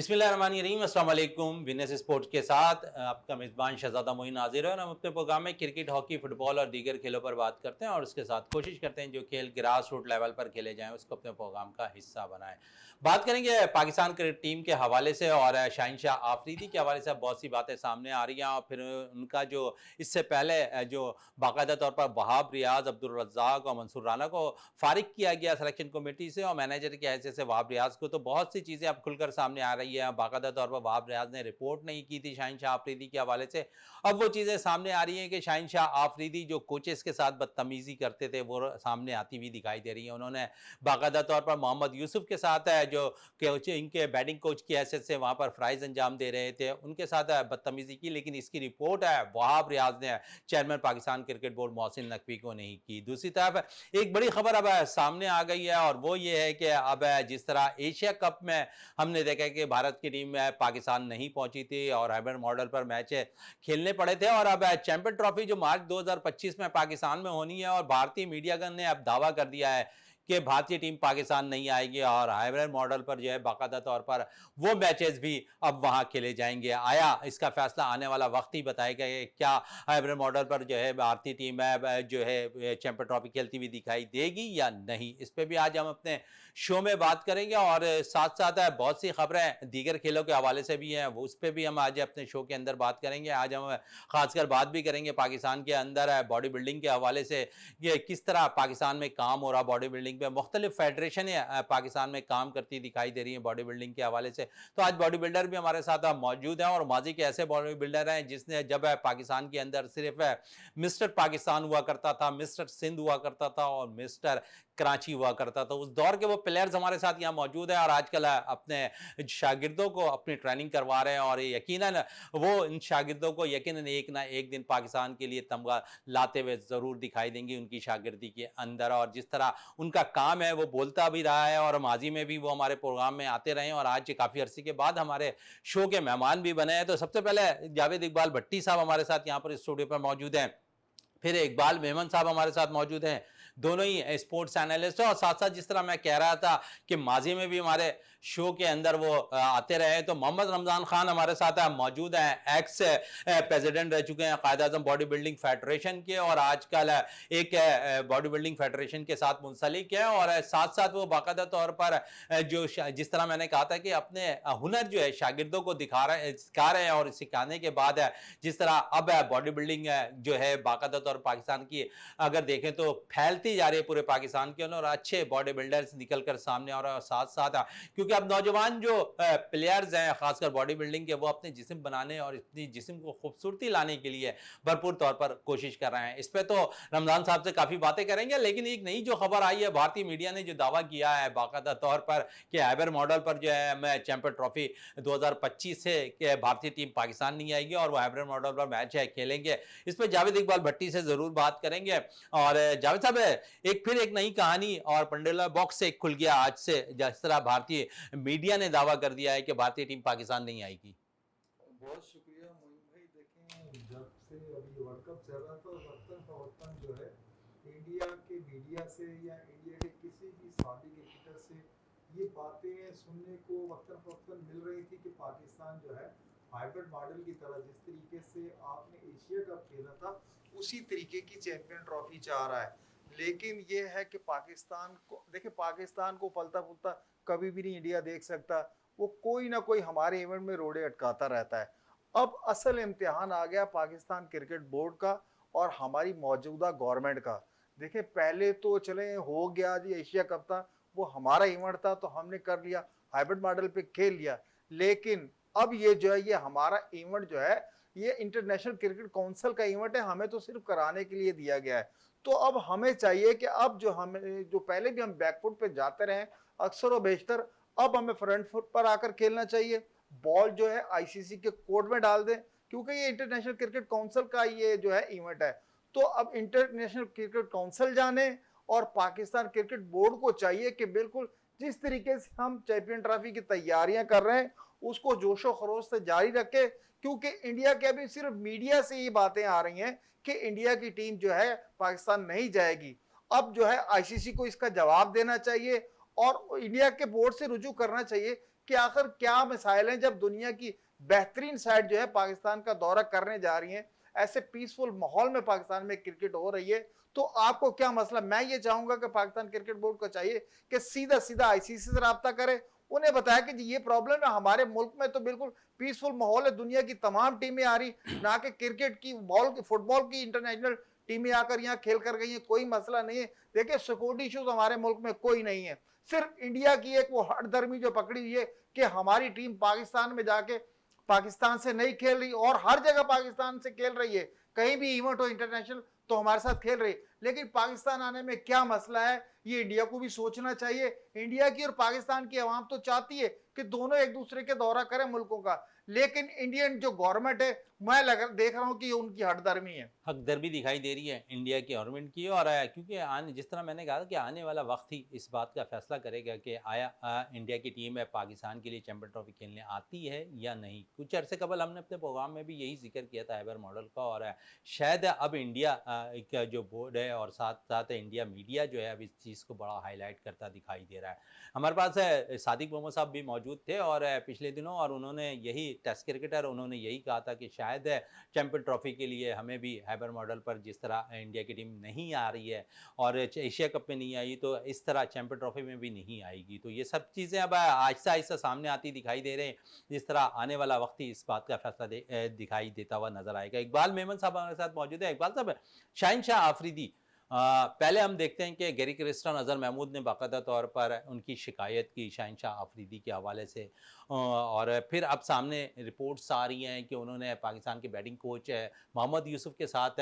बिस्मिल्लाहिर्रहमानिर्रहीम, अस्सलाम वालेकुम। विनस स्पोर्ट्स के साथ आपका मेज़बान शहज़ादा मोइन हाज़िर है और हम अपने प्रोग्राम में क्रिकेट, हॉकी, फुटबॉल और दीगर खेलों पर बात करते हैं और उसके साथ कोशिश करते हैं जो खेल ग्रास रूट लेवल पर खेले जाएँ उसको अपने प्रोग्राम का हिस्सा बनाएँ। बात करेंगे पाकिस्तान क्रिकेट टीम के हवाले से और शाहिनशाह आफरीदी के हवाले से बहुत सी बातें सामने आ रही हैं और फिर उनका जो इससे पहले जो बाकायदा तौर पर वहाब रियाज़, अब्दुल रज़्ज़ाक और मंसूर राना को फ़ारिग किया गया सिलेक्शन कमेटी से और मैनेजर की हैसियत से वहाब रियाज़ को, तो बहुत सी चीज़ें अब खुलकर सामने आ रही है। बाकायदा तौर पर वहाब रियाज़ ने रिपोर्ट नहीं की थी शाहिनशाह आफरीदी के हवाले से। अब वो चीज़ें सामने आ रही हैं कि शाहिनशाह आफरीदी जो कोचेस के साथ बदतमीज़ी करते थे वो सामने आती हुई दिखाई दे रही है। उन्होंने बाकायदा तौर पर मोहम्मद यूसुफ के साथ जो कोच, इनके बैटिंग कोच की हैसियत से वहाँ पर फ़राइज़ अंजाम दे रहे थे, उनके साथ बदतमीज़ी की, लेकिन इसकी रिपोर्ट है वहाब रियाज़ ने chairman Pakistan cricket board Mohsin Naqvi को नहीं की। दूसरी तरफ एक बड़ी खबर अब सामने आ गई है और वो ये है कि अब जिस तरह एशिया कप में हमने देखा कि भारत की टीम में पाकिस्तान नहीं पहुंची थी और हाइब्रिड मॉडल पर मैच खेलने पड़े थे और अब चैंपियन ट्रॉफी जो मार्च 2025 में पाकिस्तान में होनी है और भारतीय मीडियागन ने अब दावा कर दिया है कि भारतीय टीम पाकिस्तान नहीं आएगी और हाइब्रिड मॉडल पर जो है बाकायदा तौर पर वो मैचेस भी अब वहां खेले जाएंगे। आया इसका फैसला आने वाला वक्त ही बताएगा कि क्या हाइब्रिड मॉडल पर जो है भारतीय टीम जो है चैंपियन ट्रॉफी खेलती हुई दिखाई देगी या नहीं। इस पर भी आज हम अपने शो में बात करेंगे और साथ साथ बहुत सी खबरें दीगर खेलों के हवाले से भी हैं, वो उस पर भी हम आज अपने शो के अंदर बात करेंगे। आज हम खासकर बात भी करेंगे पाकिस्तान के अंदर बॉडी बिल्डिंग के हवाले से, ये किस तरह पाकिस्तान में काम हो रहा बॉडी बिल्डिंग पे, मुख्तलिफ फेडरेशनें पाकिस्तान में काम करती दिखाई दे रही हैं बॉडी बिल्डिंग के हवाले से। तो आज बॉडी बिल्डर भी हमारे साथ मौजूद हैं और माजी के ऐसे बॉडी बिल्डर हैं जिसने जब पाकिस्तान के अंदर सिर्फ मिस्टर पाकिस्तान हुआ करता था, मिस्टर सिंध हुआ करता था और मिस्टर कराची हुआ करता था, उस दौर के वो प्लेयर्स हमारे साथ यहाँ मौजूद हैं और आजकल अपने शागिर्दों को अपनी ट्रेनिंग करवा रहे हैं और यकीनन वो इन शागिर्दों को यकीनन एक ना एक दिन पाकिस्तान के लिए तमगा लाते हुए ज़रूर दिखाई देंगी उनकी शागिर्दी के अंदर। और जिस तरह उनका काम है वो बोलता भी रहा है और माजी में भी वो हमारे प्रोग्राम में आते रहे और आज काफ़ी अरसे के बाद हमारे शो के मेहमान भी बने हैं। तो सबसे पहले जावेद इकबाल भट्टी साहब हमारे साथ यहाँ पर स्टूडियो पर मौजूद हैं, फिर इकबाल मेमन साहब हमारे साथ मौजूद हैं, दोनों ही स्पोर्ट्स एनालिस्ट हैं और साथ साथ जिस तरह मैं कह रहा था कि माजी में भी हमारे शो के अंदर वो आते रहे, तो मोहम्मद रमज़ान खान हमारे साथ मौजूद हैं, एक्स प्रेसिडेंट रह चुके हैं कायद आज़म बॉडी बिल्डिंग फेडरेशन के और आजकल एक बॉडी बिल्डिंग फेडरेशन के साथ मुंसलिक है और साथ साथ वो बाकायदा तौर पर जो जिस तरह मैंने कहा था कि अपने हुनर जो है शागिर्दों को सिखा रहे हैं और सिखाने के बाद जिस तरह अब बॉडी बिल्डिंग जो है बाकायदा तौर पाकिस्तान की अगर देखें तो फैलती जा रही है पूरे पाकिस्तान के अंदर और अच्छे बॉडी बिल्डर्स निकल कर सामने आ रहे हैं। और साथ साथ क्योंकि अब नौजवान जो प्लेयर्स हैं खासकर बॉडी बिल्डिंग के, वो अपने जिस्म बनाने और अपनी जिस्म को खूबसूरती लाने के लिए भरपूर तौर पर कोशिश कर रहे हैं। इस पर तो रमजान साहब से काफी बातें करेंगे, लेकिन एक नई जो खबर आई है, भारतीय मीडिया ने जो दावा किया है बाकायदा तौर पर कि हाइब्रिड मॉडल पर जो है मैं चैंपियन ट्रॉफी 2025 से भारतीय टीम पाकिस्तान नहीं आएगी और वो हाइब्रिड मॉडल पर मैच है खेलेंगे। इस पर जावेद इकबाल भट्टी से जरूर बात करेंगे। और जावेद साहब फिर एक नई कहानी और पंडेला बॉक्स से खुल गया आज से, जिस तरह भारतीय मीडिया ने दावा कर दिया है कि भारतीय टीम पाकिस्तान नहीं आएगी। बहुत शुक्रिया मोइन भाई। देखें, जब से अभी वर्ल्ड कप चल रहा था वक्तन फवक्तन जो है इंडिया के मीडिया से या इंडिया के किसी भी साथी क्रिकेटर से ये बातें सुनने को वक्तन फवक्तन मिल रही थी कि पाकिस्तान जो है हाइब्रिड मॉडल की तरह जिस तरीके से आपने एशिया कप खेला था उसी तरीके की चैंपियन ट्रॉफी चाह रहा है। लेकिन ये है कि पाकिस्तान को देखिए, पाकिस्तान को पलता पुलता कभी भी नहीं इंडिया देख सकता, वो कोई ना कोई हमारे इवेंट में रोड़े अटकाता रहता है। अब असल इम्तिहान आ गया पाकिस्तान क्रिकेट बोर्ड का और हमारी मौजूदा गवर्नमेंट का। देखिए, पहले तो चले हो गया जी, एशिया कप था, वो हमारा इवेंट था तो हमने कर लिया, हाइब्रिड मॉडल पे खेल लिया। लेकिन अब ये जो है ये हमारा इवेंट जो है ये इंटरनेशनल क्रिकेट काउंसिल का इवेंट है, हमें तो सिर्फ कराने के लिए दिया गया है। तो अब हमें चाहिए कि अब जो हमें जो पहले भी हम बैकफुट पे जाते रहे अक्सर व बेशतर, अब हमें फ्रंट फुट पर आकर खेलना चाहिए। बॉल जो है आईसीसी के कोर्ट में डाल दें, क्योंकि ये इंटरनेशनल क्रिकेट काउंसिल का ये जो है इवेंट है। तो अब इंटरनेशनल क्रिकेट काउंसिल जाने और पाकिस्तान क्रिकेट बोर्ड को चाहिए कि बिल्कुल जिस तरीके से हम चैंपियन ट्रॉफी की तैयारियां कर रहे हैं उसको जोशो खरोश से जारी रखे, क्योंकि इंडिया के अभी सिर्फ मीडिया से ये बातें आ रही हैं कि इंडिया की टीम जो है पाकिस्तान नहीं जाएगी। अब जो है आईसीसी को इसका जवाब देना चाहिए और इंडिया के बोर्ड से रुजू करना चाहिए कि आखिर क्या मिसाइल हैं जब दुनिया की बेहतरीन साइड जो है पाकिस्तान का दौरा करने जा रही है, ऐसे पीसफुल माहौल में पाकिस्तान में क्रिकेट हो रही है, तो आपको क्या मसला? मैं ये चाहूंगा कि पाकिस्तान क्रिकेट बोर्ड को चाहिए कि सीधा सीधा आईसीसी से रब्ता करे, उन्हें बताया कि जी ये प्रॉब्लम है हमारे मुल्क में, तो बिल्कुल पीसफुल माहौल है, दुनिया की तमाम टीमें आ रही, ना कि क्रिकेट की, बॉल की, फुटबॉल की इंटरनेशनल टीमें आकर यहाँ खेल कर गई हैं, कोई मसला नहीं है। देखिए सिक्योरिटी इश्यूज हमारे मुल्क में कोई नहीं है, सिर्फ इंडिया की एक वो हटधर्मी जो पकड़ी हुई है कि हमारी टीम पाकिस्तान में जाके पाकिस्तान से नहीं खेल रही, और हर जगह पाकिस्तान से खेल रही है, कहीं भी इवेंट हो इंटरनेशनल तो हमारे साथ खेल रही है। लेकिन पाकिस्तान आने में क्या मसला है, ये इंडिया को भी सोचना चाहिए। इंडिया की और पाकिस्तान की आवाम तो चाहती है कि दोनों एक दूसरे के दौरा करें मुल्कों का, लेकिन इंडियन जो गवर्नमेंट है, मैं देख रहा हूं कि ये उनकी हटधर्मी है। हकदर्मी दिखाई दे रही है इंडिया की गवर्नमेंट की। और क्योंकि आने, जिस तरह मैंने कहा कि आने वाला वक्त ही इस बात का फैसला करेगा कि आया इंडिया की टीम है पाकिस्तान के लिए चैंपियन ट्रॉफी खेलने आती है या नहीं। कुछ अरसे कबल हमने अपने प्रोग्राम में भी यही जिक्र किया था हैबर मॉडल का, और शायद अब इंडिया का जो बोर्ड है और साथ साथ इंडिया मीडिया जो है अब इस चीज़ को बड़ा हाईलाइट करता दिखाई दे रहा है। हमारे पास सादिक मोहम्मद साहब भी मौजूद थे और पिछले दिनों, और उन्होंने यही टेस्ट क्रिकेटर, उन्होंने यही कहा था कि शायद चैंपियन ट्रॉफी के लिए हमें भी हैबर मॉडल पर जिस तरह इंडिया की टीम नहीं आ रही है और एशिया कप में नहीं आई, तो इस तरह चैंपियन ट्रॉफी में भी नहीं आएगी। तो ये सब चीज़ें अब आहिस्ता आहिस्ता सामने आती दिखाई दे रहे हैं। जिस तरह आने वाला वक्त ही इस बात का फैसला दिखाई देता हुआ नजर आएगा। इकबाल मेमन साहब हमारे साथ मौजूद है। इकबाल साहब, शाहिनशाह आफरीदी, पहले हम देखते हैं कि गैरी क्रिस्टन, अजहर महमूद ने बाकायदा तौर पर उनकी शिकायत की शाहिनशाह आफरीदी के हवाले से, और फिर अब सामने रिपोर्ट्स आ रही हैं कि उन्होंने पाकिस्तान के बैटिंग कोच मोहम्मद यूसुफ के साथ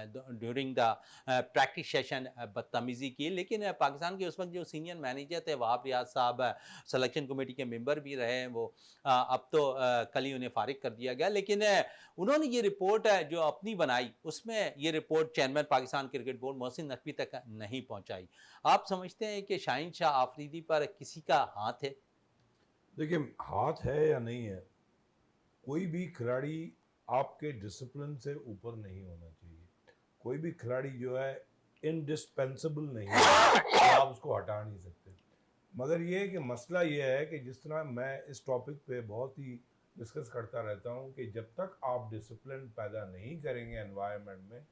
ड्यूरिंग द प्रैक्टिस सेशन बदतमीज़ी की। लेकिन पाकिस्तान के उस वक्त जो सीनियर मैनेजर थे वहाब रियाज साहब, सिलेक्शन कमेटी के मेंबर भी रहे हैं वो, अब तो कल ही उन्हें फारिग कर दिया गया। लेकिन उन्होंने ये रिपोर्ट जो अपनी बनाई, उसमें ये report chairman Pakistan cricket board Mohsin Naqvi तक नहीं पहुंचाई। आप समझते हैं कि शाहिनशाह आफरीदी पर किसी का हाथ है? देखिए, हाथ है या नहीं है, कोई भी खिलाड़ी आपके डिसिप्लिन से ऊपर नहीं होना चाहिए। कोई भी खिलाड़ी जो है इनडिस्पेंसेबल नहीं है, तो आप उसको हटा नहीं सकते। मगर ये है कि मसला ये है कि जिस तरह मैं इस टॉपिक पे बहुत ही डिस्कस करता रहता हूँ कि जब तक आप डिसिप्लिन पैदा नहीं करेंगे एनवायरनमेंट में,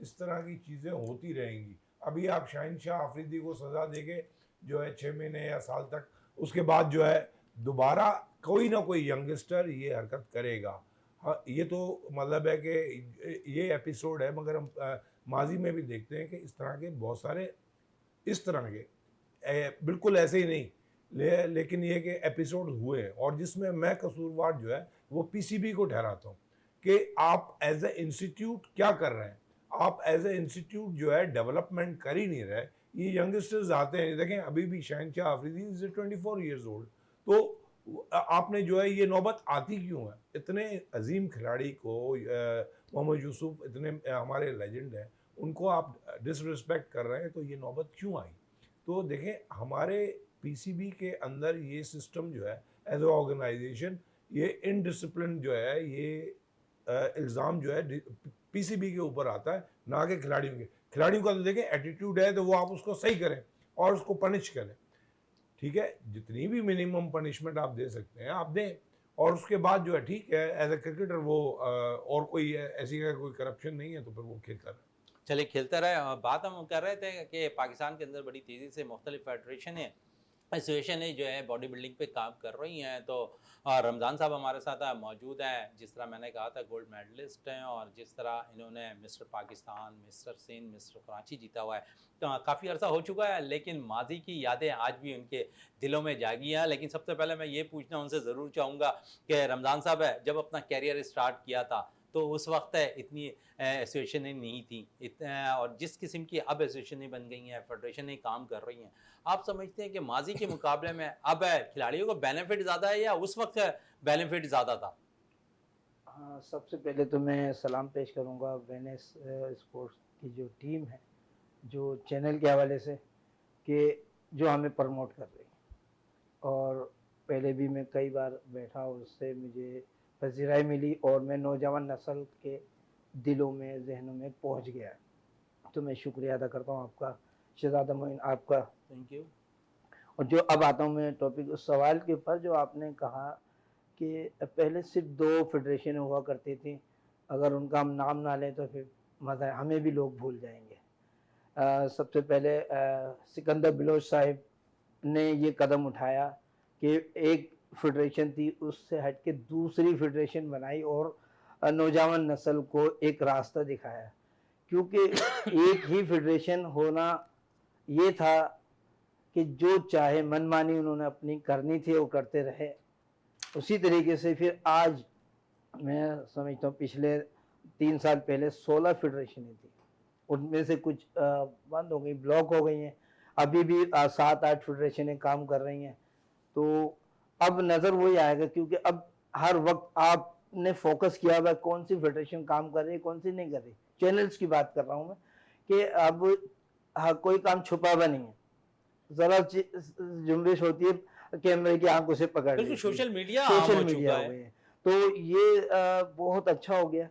इस तरह की चीज़ें होती रहेंगी। अभी आप शाहिनशाह आफरीदी को सज़ा देंगे जो है 6 महीने या साल तक, उसके बाद जो है दोबारा कोई ना कोई यंगस्टर ये हरकत करेगा। हाँ, ये तो मतलब है कि ये एपिसोड है, मगर हम माजी में भी देखते हैं कि इस तरह के बहुत सारे इस तरह के बिल्कुल ऐसे ही नहीं लेकिन ये कि एपिसोड हुए हैं, और जिसमें मैं कसूरवार जो है वो पीसीबी को ठहराता हूँ कि आप एज ए इंस्टीट्यूट क्या कर रहे हैं। आप एज ए इंस्टीट्यूट जो है डेवलपमेंट कर ही नहीं रहे। ये यंगस्टर्स आते हैं, देखें अभी भी Shaheen Shah Afridi is 24 years old, तो आपने जो है ये नौबत आती क्यों है? इतने अजीम खिलाड़ी को मोहम्मद यूसुफ इतने हमारे लेजेंड हैं, उनको आप डिसरिस्पेक्ट कर रहे हैं, तो ये नौबत क्यों आई? तो देखें हमारे पीसीबी के अंदर ये सिस्टम जो है एज ए ऑर्गेनाइजेशन, ये इनडिसिप्लिन जो है, ये इल्ज़ाम जो है पीसीबी के ऊपर आता है, ना कि खिलाड़ियों के। खिलाड़ियों का तो देखें एटीट्यूड है तो वो आप उसको सही करें और उसको पनिश करें, ठीक है, जितनी भी मिनिमम पनिशमेंट आप दे सकते हैं आप दें, और उसके बाद जो है ठीक है एज ए क्रिकेटर वो और कोई ऐसी कोई करप्शन नहीं है तो फिर वो खेलता रहे। चलिए खेलते रहे। बात हम कर रहे थे कि पाकिस्तान के अंदर बड़ी तेज़ी से मुख्तलिफ फेडरेशन है, एसोसिएशन है जो है बॉडी बिल्डिंग पे काम कर रही हैं। तो रमज़ान साहब हमारे साथ मौजूद हैं। जिस तरह मैंने कहा था गोल्ड मेडलिस्ट हैं, और जिस तरह इन्होंने mister Pakistan, mister Sindh, mister Karachi जीता हुआ है, तो काफ़ी अर्सा हो चुका है, लेकिन माजी की यादें आज भी उनके दिलों में जागी हैं। लेकिन सबसे पहले मैं ये पूछना उनसे ज़रूर चाहूँगा कि रमज़ान साहब जब अपना कैरियर स्टार्ट किया था तो उस वक्त इतनी एसोसिएशनें नहीं थी, और जिस किस्म की अब एसोसिएशनें बन गई हैं, फेडरेशनें काम कर रही हैं, आप समझते हैं कि माजी के मुकाबले में अब खिलाड़ियों को बेनिफिट ज़्यादा है या उस वक्त बेनिफिट ज़्यादा था? हाँ, सबसे पहले तो मैं सलाम पेश करूँगा वेनेस स्पोर्ट्स की जो टीम है, जो चैनल के हवाले से, कि जो हमें प्रमोट कर रही है। और पहले भी मैं कई बार बैठा, उससे मुझे पजीराई मिली और मैं नौजवान नस्ल के दिलों में, जहनों में पहुंच गया। तो मैं शुक्रिया अदा करता हूं आपका, शहजादा मोइन, आपका। Thank you. और जो अब आता हूँ मैं टॉपिक उस सवाल के ऊपर जो आपने कहा कि पहले सिर्फ 2 फेडरेशन हुआ करती थी, अगर उनका हम नाम ना लें तो फिर मज़ा हमें भी लोग भूल जाएंगे। सबसे पहले सिकंदर बिलोच साहिब ने ये कदम उठाया कि एक फेडरेशन थी उससे हट के दूसरी फेडरेशन बनाई और नौजवान नस्ल को एक रास्ता दिखाया, क्योंकि एक ही फेडरेशन होना ये था कि जो चाहे मनमानी उन्होंने अपनी करनी थी वो करते रहे। उसी तरीके से फिर आज मैं समझता हूँ पिछले 3 साल पहले 16 फेडरेशनें थी, उनमें से कुछ बंद हो गई, ब्लॉक हो गई हैं, अभी भी 7-8 फेडरेशनें काम कर रही हैं। तो अब नज़र वही आएगा, क्योंकि अब हर वक्त आपने फोकस किया हुआ है कौन सी फेडरेशन काम कर रही है कौन सी नहीं कर रही। चैनल्स की बात कर रहा हूँ मैं कि अब कोई काम छुपा हुआ नहीं है, ज़रा जुम्बिश होती है कैमरे की आंखों से पकड़ बिल्कुल, लेती है। सोशल मीडिया आम सोशल हो मीडिया चुका हो है। गई है, तो ये बहुत अच्छा हो गया।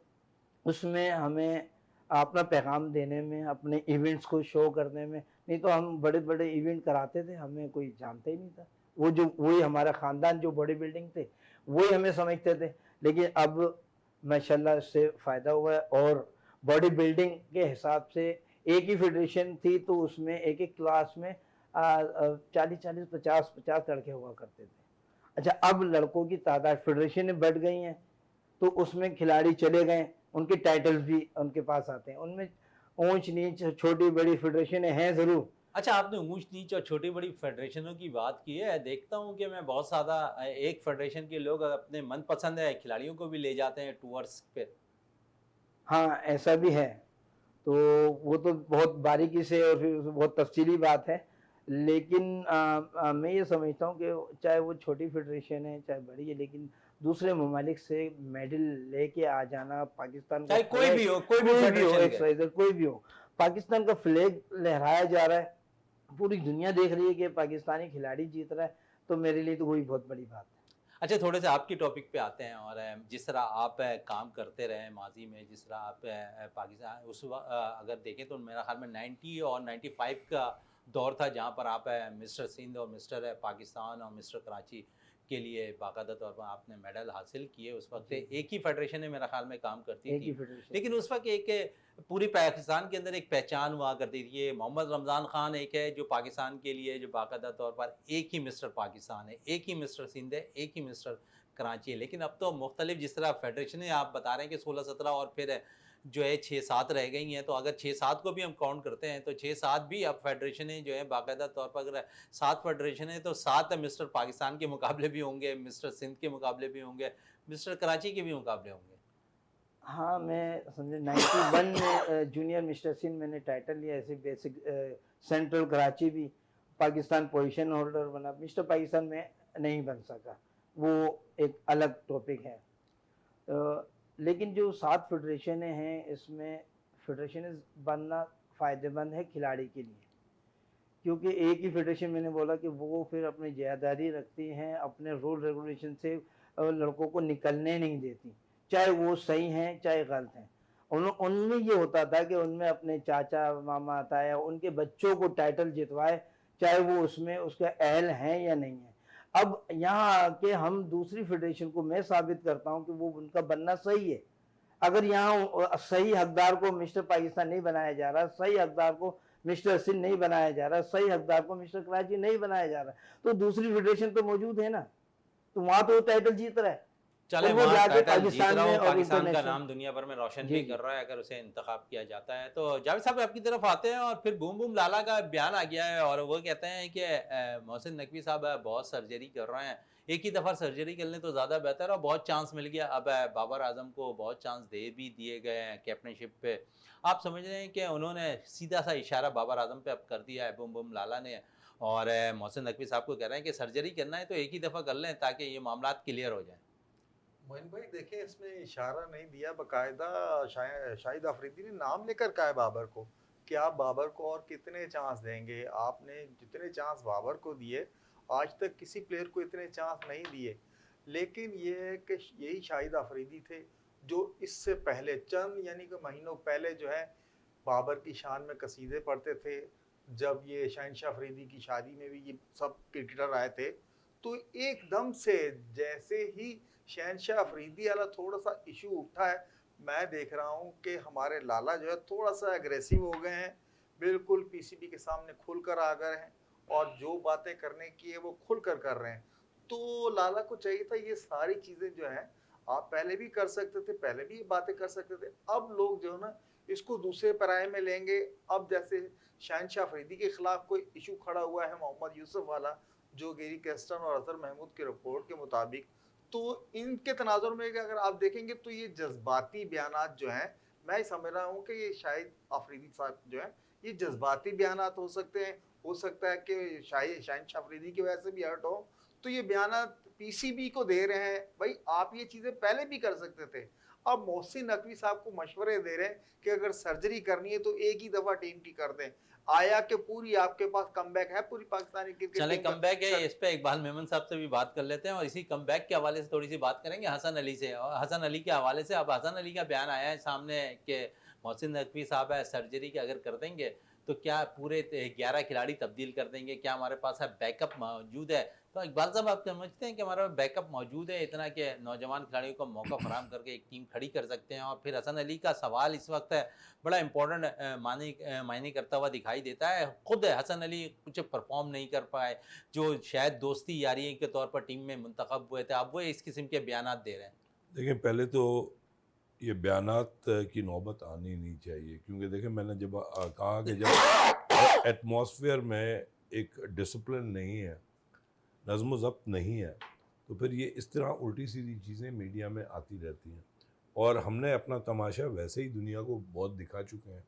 उसमें हमें अपना पैगाम देने में, अपने इवेंट्स को शो करने में, नहीं तो हम बड़े बड़े इवेंट कराते थे, हमें कोई जानता ही नहीं था। वो जो वही हमारा ख़ानदान जो बॉडी बिल्डिंग थे वही हमें समझते थे, लेकिन अब माशाल्लाह इससे फ़ायदा हुआ है। और बॉडी बिल्डिंग के हिसाब से एक ही फेडरेशन थी तो उसमें एक एक क्लास में 40-40, 50-50 लड़के हुआ करते थे। अच्छा, अब लड़कों की तादाद फेडरेशनें बढ़ गई हैं तो उसमें खिलाड़ी चले गए, उनके टाइटल्स भी उनके पास आते हैं, उनमें ऊंच नीच छोटी बड़ी फेडरेशनें हैं ज़रूर। अच्छा, आपने ऊंच नीच और छोटी बड़ी फेडरेशनों की बात की है। देखता हूँ कि मैं बहुत ज़्यादा एक फेडरेशन के लोग अपने मनपसंद खिलाड़ियों को भी ले जाते हैं टूर्स पे। हाँ, ऐसा भी है, तो वो तो बहुत बारीकी से और फिर बहुत तफसीली बात है, लेकिन मैं ये समझता हूँ कि चाहे वो छोटी फेडरेशन है चाहे बड़ी है, लेकिन दूसरे ममालिक से मेडल लेके आ जाना, पाकिस्तान का चाहे कोई फ्लैग भी हो, कोई भी कोई भी हो, फेडरेशन के। एक्स कोई भी हो, पाकिस्तान का फ्लैग लहराया जा रहा है, पूरी दुनिया देख रही है कि पाकिस्तानी खिलाड़ी जीत रहा है, तो मेरे लिए तो वही बहुत बड़ी बात है। अच्छा, थोड़े से आपकी टॉपिक पे आते हैं और जिस तरह आप काम करते रहे माजी में, जिस तरह आप पाकिस्तान अगर देखें तो मेरा ख्याल में 90 और 95 का दौर था जहाँ पर आप मिस्टर सिंध और मिस्टर पाकिस्तान और मिस्टर कराची के लिए बाकायदा तौर पर आपने मेडल हासिल किए। उस वक्त एक ही फेडरेशन में मेरा ख्याल में काम करती एक ही थी, फेडरेशन। लेकिन उस वक्त एक पूरी पाकिस्तान के अंदर एक पहचान हुआ करती थी। ये मोहम्मद रमज़ान खान एक है जो पाकिस्तान के लिए जो बाकायदा तौर पर एक ही मिस्टर पाकिस्तान है, एक ही मिस्टर सिंध है, एक ही मिस्टर कराची है। लेकिन अब तो मुख्तलिफ जिस तरह फेडरेशन आप बता रहे हैं कि 16-17 और फिर जो है 6-7 रह गई हैं, तो अगर 6-7 को भी हम काउंट करते हैं तो 6-7 भी अब फेडरेशनें जो है बाकायदा तौर पर अगर 7 फेडरेशन है तो 7 मिस्टर पाकिस्तान के मुकाबले भी होंगे, मिस्टर सिंध के मुकाबले भी होंगे, मिस्टर कराची के भी मुकाबले होंगे। हाँ, मैं समझे 91 में जूनियर मिस्टर सिंध मैंने टाइटल लिया, ऐसे बेसिक सेंट्रल कराची भी पाकिस्तान पोजीशन होल्डर बना, मिस्टर पाकिस्तान में नहीं बन सका, वो एक अलग टॉपिक है। लेकिन जो 7 फेडरेशनें हैं इसमें फेडरेशन बनना फ़ायदेमंद है खिलाड़ी के लिए, क्योंकि एक ही फेडरेशन मैंने बोला कि वो फिर अपनी ज़िम्मेदारी रखती हैं, अपने रूल रेगुलेशन से लड़कों को निकलने नहीं देती, चाहे वो सही हैं चाहे गलत हैं। उनमें ये होता था कि उनमें अपने चाचा मामा ताया उनके बच्चों को टाइटल जितवाए, चाहे वो उसमें उसका अहल हैं या नहीं है। अब यहाँ आके हम दूसरी फेडरेशन को मैं साबित करता हूँ कि वो उनका बनना सही है। अगर यहाँ सही हकदार को मिस्टर पाकिस्तान नहीं बनाया जा रहा, सही हकदार को मिस्टर सिंध नहीं बनाया जा रहा, सही हकदार को मिस्टर कराची नहीं बनाया जा रहा, तो दूसरी फेडरेशन तो मौजूद है ना, तो वहां तो टाइटल जीत रहा है। चले और वो वहाँ जाके टाइटल जीत पाकिस्तान रहा में हो, और पाकिस्तान का इंटरनेशनल। नाम दुनिया भर में रोशन जी भी जी। कर रहा है अगर उसे इंतखाब किया जाता है। तो जावेद साहब आपकी तरफ आते हैं और फिर बूम बूम लाला का बयान आ गया है और वो कहते हैं कि मोहसिन नकवी साहब बहुत सर्जरी कर रहे हैं, एक ही दफ़ा सर्जरी कर लें तो ज़्यादा बेहतर है और बहुत चांस मिल गया। अब बाबर आजम को बहुत चांस दे भी दिए गए हैं कैप्टनशिप पे। आप समझ रहे हैं कि उन्होंने सीधा सा इशारा बाबर आजम पे अब कर दिया है बूम बूम लाला ने, और मोहसिन नकवी साहब को कह रहे हैं कि सर्जरी करना है तो एक ही दफ़ा कर लें ताकि ये मामला क्लियर हो जाए। मोइन भाई देखिए, इसमें इशारा नहीं दिया, बकायदा शाहिद अफरीदी ने नाम लेकर कहा है बाबर को कि आप बाबर को और कितने चांस देंगे। आपने जितने चांस बाबर को दिए, आज तक किसी प्लेयर को इतने चांस नहीं दिए। लेकिन ये है कि यही शाहिद अफरीदी थे जो इससे पहले चंद यानी कि महीनों पहले जो है बाबर की शान में कसीदे पढ़ते थे, जब ये शहनशाह अफरीदी की शादी में भी ये सब क्रिकेटर आए थे, तो एकदम से जैसे ही शहनशाह अफरीदी वाला थोड़ा सा इशू उठा है, मैं देख रहा हूँ कि हमारे लाला जो है थोड़ा सा एग्रेसिव हो गए हैं, बिल्कुल पीसीबी के सामने खुलकर आ गए हैं और जो बातें करने की है वो खुलकर कर रहे हैं। तो लाला को चाहिए था ये सारी चीजें जो है आप पहले भी कर सकते थे, पहले भी ये बातें कर सकते थे। अब लोग जो है ना इसको दूसरे पराये में लेंगे। अब जैसे शहनशाह अफरीदी के खिलाफ कोई इशू खड़ा हुआ है मोहम्मद यूसुफ वाला, जो गेरी कैस्टन और अजहर महमूद की रिपोर्ट के मुताबिक, तो इनके तनाजुर में अगर आप देखेंगे तो ये जज्बाती बयानात जो हैं, मैं समझ रहा हूँ कि ये शायद अफरीदी साहब जो है ये जज्बाती बयानात हो सकते हैं। हो सकता है कि शायद शहनशाह अफरीदी की वजह से भी हर्ट हो, तो ये बयानात पीसीबी को दे रहे हैं। भाई आप ये चीजें पहले भी कर सकते थे। अब मोहसिन नकवी साहब को मशवरे दे रहे हैं कि अगर सर्जरी करनी है तो एक ही दफा टीम की कर दें। आया कि पूरी आपके पास कमबैक है पूरी पाकिस्तानी क्रिकेट चले टीम का। कमबैक है, इस पे इकबाल मेमन साहब से भी बात कर लेते हैं और इसी कमबैक के हवाले से थोड़ी सी बात करेंगे हसन अली से। और हसन अली के हवाले से अब हसन अली का बयान आया है सामने कि मोहसिन नकवी साहब है सर्जरी के अगर कर देंगे तो क्या पूरे 11 खिलाड़ी तब्दील कर देंगे, क्या हमारे पास है बैकअप मौजूद है। तो इकबाल साहब आप समझते हैं कि हमारा बैकअप मौजूद है इतना कि नौजवान खिलाड़ियों को मौका फराहम करके एक टीम खड़ी कर सकते हैं। और फिर हसन अली का सवाल इस वक्त है बड़ा इंपॉर्टेंट मायने करता हुआ दिखाई देता है। खुद हसन अली कुछ परफॉर्म नहीं कर पाए, जो शायद दोस्ती यारी के तौर पर टीम में मुंतखब हुए थे, अब वो इस किस्म के बयानात दे रहे हैं। देखिए पहले तो ये बयानात की नौबत आनी नहीं चाहिए, क्योंकि देखिए मैंने जब कहा कि जब एटमॉस्फेयर में एक डिसिप्लिन नहीं है, नज़्म ज़ब्त नहीं है, तो फिर ये इस तरह उल्टी सीधी चीज़ें मीडिया में आती रहती हैं। और हमने अपना तमाशा वैसे ही दुनिया को बहुत दिखा चुके हैं।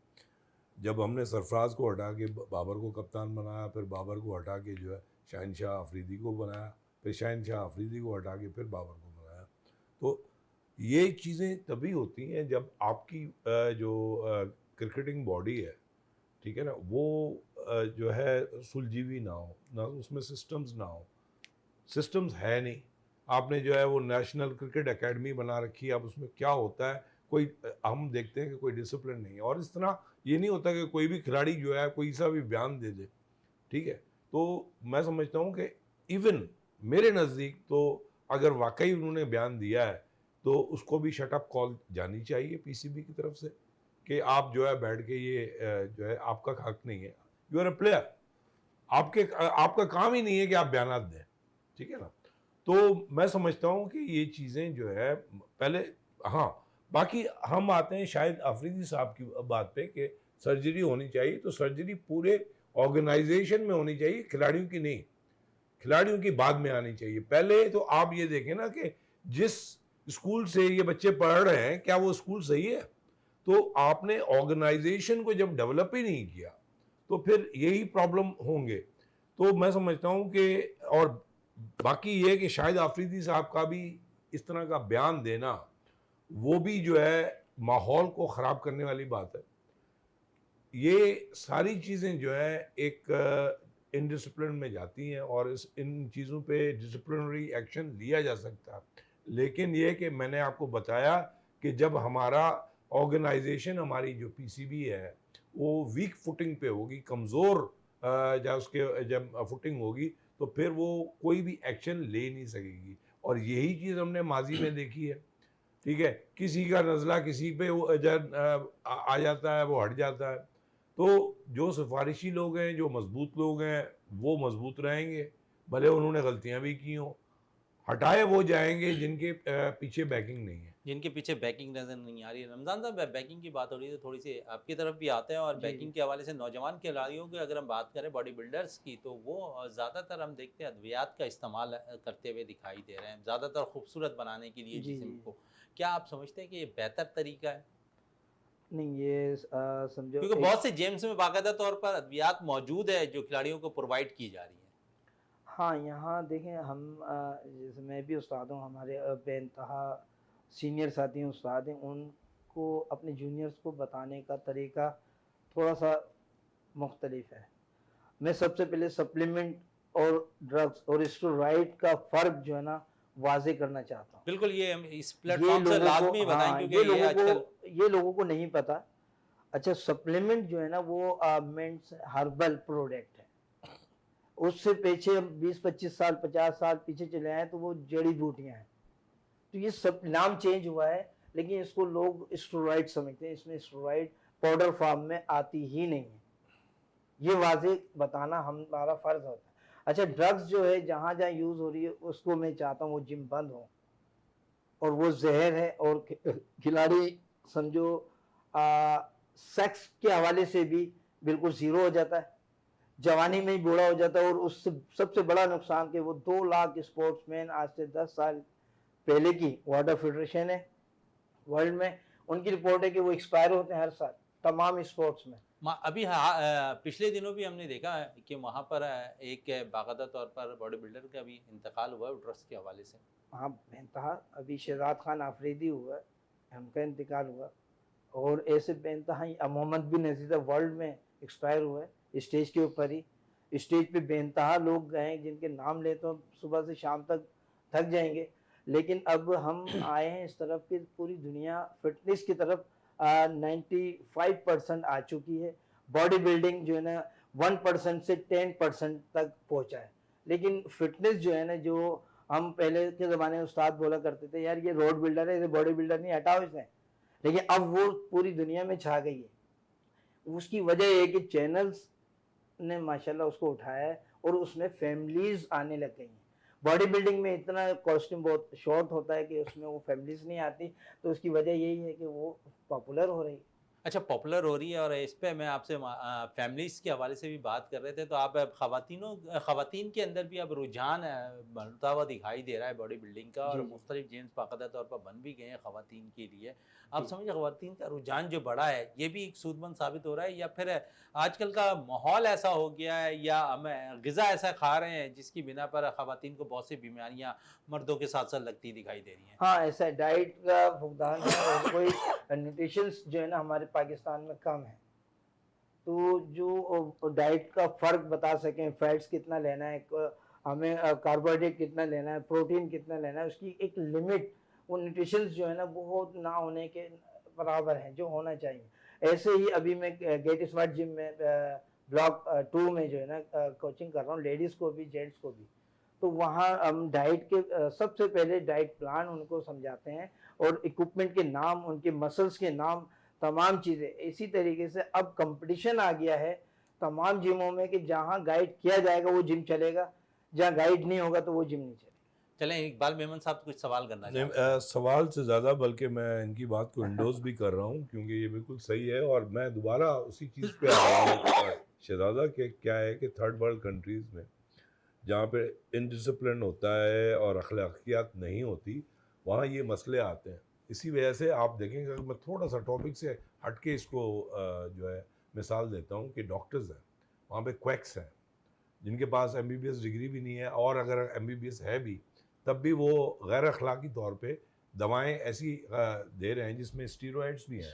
जब हमने सरफराज को हटा के बाबर को कप्तान बनाया, फिर बाबर को हटा के जो है शहनशाह अफरीदी को बनाया, फिर शहनशाह अफरीदी को हटा के फिर बाबर को बनाया। तो ये चीज़ें तभी होती हैं जब आपकी जो क्रिकेटिंग बॉडी है, ठीक है ना, वो जो है सुलझी ना हो, ना उसमें सिस्टम्स ना हो। सिस्टम्स है नहीं। आपने जो है वो नेशनल क्रिकेट एकेडमी बना रखी है, अब उसमें क्या होता है कोई हम देखते हैं कि कोई डिसिप्लिन नहीं है। और इस तरह ये नहीं होता कि कोई भी खिलाड़ी जो है कोई सा भी बयान दे दे, ठीक है। तो मैं समझता हूँ कि इवन मेरे नज़दीक तो अगर वाकई उन्होंने बयान दिया है तो उसको भी शटअप कॉल जानी चाहिए पीसीबी की तरफ से कि आप जो है बैठ के ये जो है आपका हक नहीं है, यू आर अ प्लेयर, आपका काम ही नहीं है कि आप बयान दें, ठीक है ना। तो मैं समझता हूँ कि ये चीज़ें जो है पहले, हाँ बाकी हम आते हैं शायद अफरीदी साहब की बात पे कि सर्जरी होनी चाहिए, तो सर्जरी पूरे ऑर्गेनाइजेशन में होनी चाहिए, खिलाड़ियों की नहीं, खिलाड़ियों की बाद में आनी चाहिए। पहले तो आप ये देखें ना कि जिस स्कूल से ये बच्चे पढ़ रहे हैं क्या वो स्कूल सही है। तो आपने ऑर्गेनाइजेशन को जब डेवलप ही नहीं किया तो फिर यही प्रॉब्लम होंगे। तो मैं समझता हूँ कि, और बाकी ये कि शायद अफरीदी साहब का भी इस तरह का बयान देना वो भी जो है माहौल को ख़राब करने वाली बात है। ये सारी चीज़ें जो है एक इनडिसिप्लिन में जाती हैं और इन चीज़ों पे डिसिप्लिनरी एक्शन लिया जा सकता है। लेकिन ये कि मैंने आपको बताया कि जब हमारा ऑर्गेनाइजेशन, हमारी जो पीसीबी है वो वीक फुटिंग पे होगी, कमज़ोर जब फुटिंग होगी तो फिर वो कोई भी एक्शन ले नहीं सकेगी। और यही चीज़ हमने माजी में देखी है, ठीक है। किसी का नज़ला किसी पे आ जाता है, वो हट जाता है। तो जो सिफारिशी लोग हैं, जो मजबूत लोग हैं, वो मजबूत रहेंगे, भले उन्होंने गलतियां भी की हों। हटाए वो जाएंगे जिनके पीछे बैकिंग नहीं है, जिनके पीछे बैकिंग नजर नहीं आ रही है। रमजान साहब बैकिंग की बात हो रही है तो थोड़ी सी आपकी तरफ भी आते हैं। और बैकिंग के हवाले से नौजवान खिलाड़ियों की अगर हम बात करें, बॉडी बिल्डर्स की, तो वो ज़्यादातर हम देखते हैं अद्वियात का इस्तेमाल करते हुए दिखाई दे रहे हैं, ज़्यादातर खूबसूरत बनाने के लिए जिस्म को। क्या आप समझते हैं कि ये बेहतर तरीका है? नहीं, ये समझो क्योंकि बहुत से जेम्स में बाकायदा तौर पर अद्वियात मौजूद है जो खिलाड़ियों को प्रोवाइड की जा रही है। हाँ, यहाँ देखें हम जैसे मैं भी उस्ताद हूँ, हमारे बेइंतहा सीनियर साथी हैं, उस्ताद हैं, उनको अपने जूनियर्स को बताने का तरीका थोड़ा सा मुख्तलिफ है। मैं सबसे पहले सप्लीमेंट और ड्रग्स और स्टेरॉइड का फ़र्क जो है ना वाजे करना चाहता हूँ। बिल्कुल, ये हम इस प्लेटफॉर्म से लाजमी बताएं, क्योंकि ये आजकल ये लोगों को नहीं पता। अच्छा, सप्लीमेंट जो है ना वो मेंस हर्बल प्रोडक्ट है। उससे पीछे 20-25 साल 50 साल पीछे चले आए तो वो जड़ी बूटियां हैं। तो ये सब नाम चेंज हुआ है, लेकिन इसको लोग स्टेरॉइड समझते हैं। इसमें स्टेरॉइड पाउडर फॉर्म में आती ही नहीं है, ये वाजे बताना हमारा फर्ज होता है। अच्छा, ड्रग्स जो है जहाँ जहाँ यूज हो रही है उसको मैं चाहता हूँ वो जिम बंद हो, और वो जहर है। और खिलाड़ी समझो सेक्स के हवाले से भी बिल्कुल जीरो हो जाता है, जवानी में ही बूढ़ा हो जाता है। और उससे सबसे बड़ा नुकसान कि वो 2 लाख स्पोर्ट्समैन आज से 10 साल पहले की वाटर फेडरेशन है वर्ल्ड में, उनकी रिपोर्ट है कि वो एक्सपायर होते हैं हर साल तमाम स्पोर्ट्स में। अभी पिछले दिनों भी हमने देखा है कि वहाँ पर एक बाकायदा तौर पर बॉडी बिल्डर का भी इंतकाल हुआ है ड्रग्स के हवाले से। हाँ, बेनतहा अभी शहजाद खान आफरीदी हुआ, उनका इंतकाल हुआ। और ऐसे बेनतहा मोहम्मद बिन नजीर वर्ल्ड में एक्सपायर हुआ है स्टेज के ऊपर ही। स्टेज पे बेनतहा लोग गए जिनके नाम ले तो सुबह से शाम तक थक जाएंगे। लेकिन अब हम आए हैं इस तरफ कि पूरी दुनिया फिटनेस की तरफ 95% आ चुकी है। बॉडी बिल्डिंग जो है ना 1% से 10% तक पहुंचा है। लेकिन फिटनेस जो है ना, जो हम पहले के ज़माने में उस्ताद बोला करते थे यार ये रोड बिल्डर है, ये बॉडी बिल्डर नहीं, हटाओ इसे, लेकिन अब वो पूरी दुनिया में छा गई है। उसकी वजह ये है कि चैनल्स ने माशाल्लाह उसको उठाया है और उसमें फैमिलीज आने लग गई हैं। बॉडी बिल्डिंग में इतना कॉस्ट्यूम बहुत शॉर्ट होता है कि उसमें वो फैमिलीज नहीं आती, तो उसकी वजह यही है कि वो पॉपुलर हो रही है। अच्छा, पॉपुलर हो रही है, और इस पे मैं आपसे फैमिलीज़ के हवाले से भी बात कर रहे थे, तो आप ख़वातीन के अंदर भी अब रुझान बढ़ता हुआ दिखाई दे रहा है बॉडी बिल्डिंग का, और जी, जी। मुख्तलिफ जिम्स बाकायदा तौर पर बन भी गए हैं ख़वातीन के लिए। आप जी। समझिए ख़वातीन का रुझान जो बढ़ा है ये भी एक सूदमंद साबित हो रहा है, या फिर आजकल का माहौल ऐसा हो गया है, या हम ग़िज़ा ऐसा खा रहे हैं जिसकी बिना पर ख़वातीन को बहुत सी बीमारियाँ मर्दों के साथ साथ लगती दिखाई दे रही हैं? हाँ, ऐसा डाइट का फुकदान है और कोई न्यूट्रिशंस जो है ना हमारे पाकिस्तान में कम है। तो जो डाइट का फ़र्क बता सकें, फैट्स कितना लेना है, हमें कार्बोहाइड्रेट कितना लेना है, प्रोटीन कितना लेना है, उसकी एक लिमिट, वो न्यूट्रिशंस जो है ना बहुत ना होने के बराबर है जो होना चाहिए। ऐसे ही अभी मैं गेट स्मार्ट जिम में ब्लॉक 2 में जो है ना कोचिंग कर रहा हूँ, लेडीज़ को भी जेंट्स को भी। तो वहाँ हम डाइट के सबसे पहले डाइट प्लान उनको समझाते हैं, और इक्विपमेंट के नाम, उनके मसल्स के नाम, तमाम चीज़ें। इसी तरीके से अब कंपटीशन आ गया है तमाम जिमों में कि जहाँ गाइड किया जाएगा वो जिम चलेगा, जहाँ गाइड नहीं होगा तो वो जिम नहीं चलेगा। चलें, इकबाल मेमन साहब कुछ सवाल करना नहीं, चाहते हैं। सवाल से ज़्यादा बल्कि मैं इनकी बात को इंडोर्स भी कर रहा हूँ, क्योंकि ये बिल्कुल सही है। और मैं दोबारा उसी चीज़ पे आ रहा हूँ शहजादा के, क्या है कि थर्ड वर्ल्ड कंट्रीज़ में जहाँ पे इनडिसिप्लिन होता है और अखलाकियात नहीं होती, वहाँ ये मसले आते हैं। इसी वजह से आप देखेंगे, अगर मैं थोड़ा सा टॉपिक से हट के इसको जो है मिसाल देता हूँ कि डॉक्टर्स हैं, वहाँ पे क्वैक्स हैं जिनके पास MBBS डिग्री भी नहीं है, और अगर MBBS है भी तब भी वो गैर अखलाकी तौर पे दवाएं ऐसी दे रहे हैं जिसमें स्टीरॉयड्स भी हैं,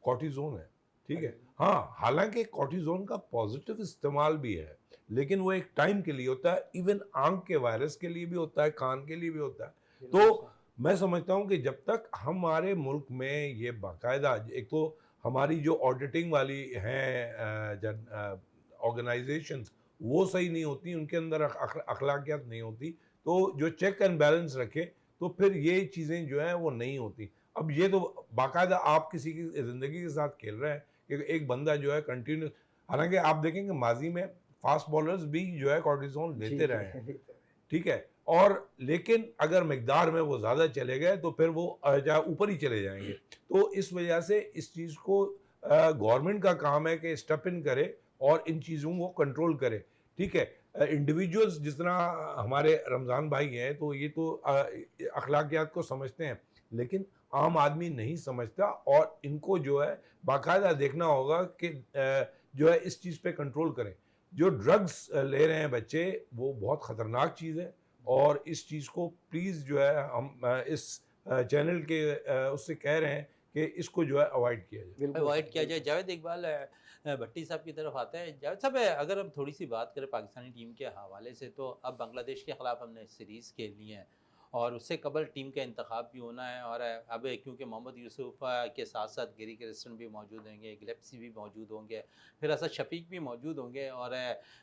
कॉर्टिज़ोन है, ठीक है। हाँ, हालांकि कॉर्टिज़ोन का पॉजिटिव इस्तेमाल भी है, लेकिन वो एक टाइम के लिए होता है। इवन आंख के वायरस के लिए भी होता है, कान के लिए भी होता है। तो मैं समझता हूँ कि जब तक हमारे मुल्क में ये बाकायदा, एक तो हमारी जो ऑडिटिंग वाली हैं ऑर्गेनाइजेशंस, वो सही नहीं होती, उनके अंदर अखलाकियात नहीं होती, तो जो चेक एंड बैलेंस रखे तो फिर ये चीज़ें जो हैं वो नहीं होती। अब ये तो बाकायदा आप किसी की ज़िंदगी के साथ खेल रहे हैं कि एक बंदा जो है कंटिन्यूस, हालांकि आप देखेंगे माजी में फास्ट बॉलर्स भी जो है कॉर्टिज़ोन लेते रहे हैं, ठीक है। और लेकिन अगर मिकदार में वो ज़्यादा चले गए तो फिर वो ऊपर ही चले जाएंगे। तो इस वजह से इस चीज़ को गवर्नमेंट का काम है कि स्टेप इन करे और इन चीज़ों को कंट्रोल करे, ठीक है। इंडिविजुअल्स जिस तरह हमारे रमज़ान भाई हैं, तो ये तो अखलाकियात को समझते हैं, लेकिन आम आदमी नहीं समझता, और इनको जो है बाकायदा देखना होगा कि जो है इस चीज़ पे कंट्रोल करें। जो ड्रग्स ले रहे हैं बच्चे, वो बहुत ख़तरनाक चीज़ है, और इस चीज़ को प्लीज़ जो है हम इस चैनल के उससे कह रहे हैं कि इसको जो है अवॉइड किया जाए। अवॉइड किया जाए। जावेद इकबाल भट्टी साहब की तरफ आते हैं। जावेद साहब, अगर हम थोड़ी सी बात करें पाकिस्तानी टीम के हवाले से, तो अब बांग्लादेश के ख़िलाफ़ हमने सीरीज़ खेलनी है, और उससे कबल टीम का इंतखाब भी होना है। और अब क्योंकि मोहम्मद यूसुफ के साथ साथ गिरी क्रिस्टन भी मौजूद होंगे, गिलेप्सी भी मौजूद होंगे, फिर असद शफीक भी मौजूद होंगे। और